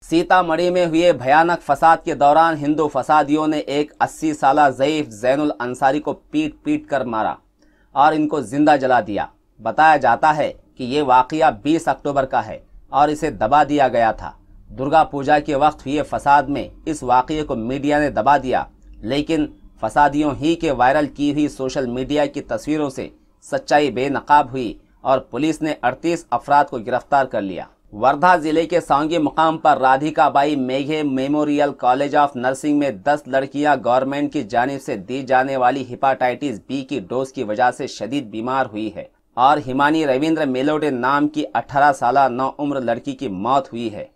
सीतामढ़ी में हुए भयानक फसाद के दौरान हिंदू फसादियों ने एक 80 साला ज़ईफ जैनुल अंसारी को पीट पीट कर मारा और इनको जिंदा जला दिया। बताया जाता है कि ये वाकया 20 अक्टूबर का है और इसे दबा दिया गया था। दुर्गा पूजा के वक्त हुए फसाद में इस वाकये को मीडिया ने दबा दिया, लेकिन फसादियों ही के वायरल की हुई सोशल मीडिया की तस्वीरों से सच्चाई बेनकाब हुई और पुलिस ने 38 अफराद को गिरफ्तार कर लिया। वर्धा जिले के सांगी मुकाम पर राधिकाबाई मेघे मेमोरियल कॉलेज ऑफ नर्सिंग में 10 लड़कियां गवर्नमेंट की जानिब से दी जाने वाली हेपेटाइटिस बी की डोज की वजह से शदीद बीमार हुई है और हिमानी रविंद्र मेलोडे नाम की 18 साल नौउम्र लड़की की मौत हुई है।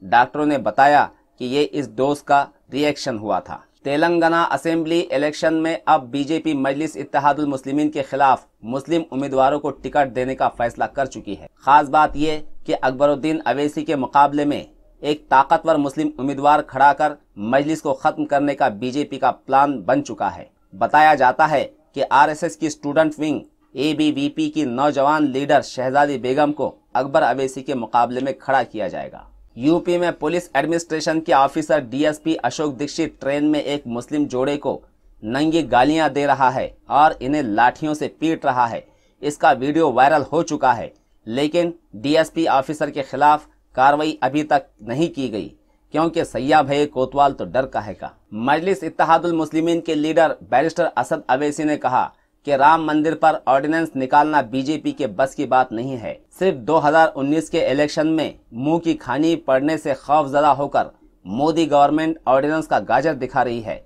डॉक्टरों ने बताया कि ये इस डोज का रिएक्शन हुआ था। तेलंगाना असेंबली इलेक्शन में अब बीजेपी मजलिस इत्तेहादुल मुस्लिमीन के खिलाफ मुस्लिम उम्मीदवारों को टिकट देने का फैसला कर चुकी है। खास बात यह कि अकबरुद्दीन अवैसी के मुकाबले में एक ताकतवर मुस्लिम उम्मीदवार खड़ा कर मजलिस को खत्म करने का बीजेपी का प्लान बन चुका है। बताया जाता है कि आरएसएस की स्टूडेंट विंग एबीवीपी की नौजवान लीडर शहजादी बेगम को अकबर अवैसी के मुकाबले में खड़ा किया जाएगा। यूपी में पुलिस एडमिनिस्ट्रेशन के officer DSP Ashok Dikshit train में एक मुस्लिम जोड़े को नंगी गालियां दे रहा है और इन्हें लाठियों से पीट रहा है। इसका वीडियो वायरल हो चुका है, लेकिन डीएसपी ऑफिसर के खिलाफ कार्रवाई अभी तक नहीं की गई, क्योंकि सैया भये कोतवाल तो डर काहे का। मजलिस इत्तेहादुल मुस्लिमीन के लीडर बैरिस्टर असद अवैसी ने कहा कि राम मंदिर पर ऑर्डिनेंस निकालना बीजेपी के बस की बात नहीं है। सिर्फ 2019 के इलेक्शन में मुंह की खानी पड़ने से खौफजदा होकर मोदी गवर्नमेंट ऑर्डिनेंस का गाजर दिखा रही है।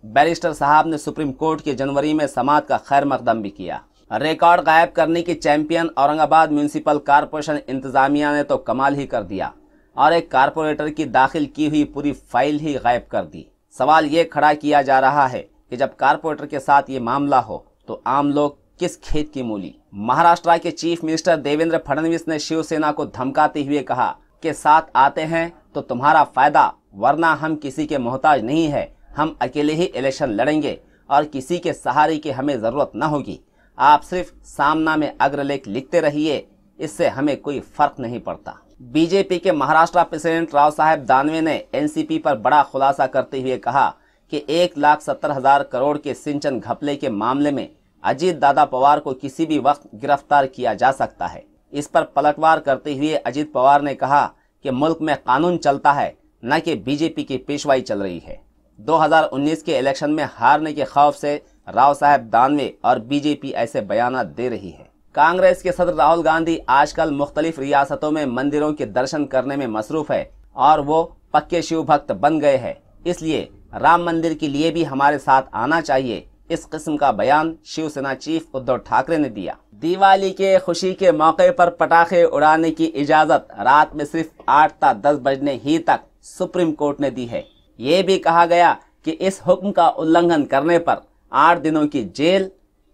बैरिस्टर साहब ने सुप्रीम कोर्ट के जनवरी में समाअत का खैर मकदम भी किया। रिकॉर्ड गायब करने की चैंपियन औरंगाबाद म्यूनिसिपल कॉरपोरेशन इंतजामिया ने तो कमाल ही कर दिया और एक कारपोरेटर की दाखिल की हुई पूरी फाइल ही गायब कर दी। सवाल ये खड़ा किया जा रहा है कि जब कारपोरेटर के साथ ये मामला हो तो आम लोग किस खेत की मूली। महाराष्ट्र के चीफ मिनिस्टर देवेंद्र फडणवीस ने शिवसेना को धमकाते हुए कहा कि साथ आते हैं तो तुम्हारा फायदा, वरना हम किसी के मोहताज नहीं है। हम अकेले ही इलेक्शन लड़ेंगे और किसी के सहारे की हमें जरूरत न होगी। आप सिर्फ सामना में अग्रलेख लिखते रहिए, इससे हमें कोई फर्क नहीं पड़ता। बीजेपी के महाराष्ट्र प्रेसिडेंट राव साहेब दानवे ने एनसीपी पर बड़ा खुलासा करते हुए कहा कि 1,70,000 करोड़ के सिंचन घपले के मामले में अजीत दादा पवार को किसी भी वक्त गिरफ्तार किया जा सकता है। इस पर पलटवार करते हुए अजीत पवार ने कहा कि मुल्क में कानून चलता है, न कि बीजेपी की पेशवाई चल रही है। 2019 के इलेक्शन में हारने के खौफ से राव साहब दानवे और बीजेपी ऐसे बयान दे रही है। कांग्रेस के सदर राहुल गांधी आजकल मुख्तलिफ रियासतों में मंदिरों के दर्शन करने में मसरूफ है और वो पक्के शिव भक्त बन गए हैं। इसलिए राम मंदिर के लिए भी हमारे साथ आना चाहिए। इस किस्म का बयान शिवसेना चीफ उद्धव ठाकरे ने दिया। दिवाली के खुशी के मौके पर पटाखे उड़ाने की इजाजत रात में सिर्फ 8 ता 10 बजने ही तक सुप्रीम कोर्ट ने दी है। ये भी कहा गया कि इस हुक्म का उल्लंघन करने पर 8 दिनों की जेल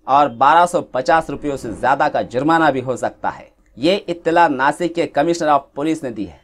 और 1250 रुपयों से ज्यादा का जुर्माना भी हो सकता है। ये इत्तला नासिक के कमिश्नर ऑफ पुलिस ने दी है।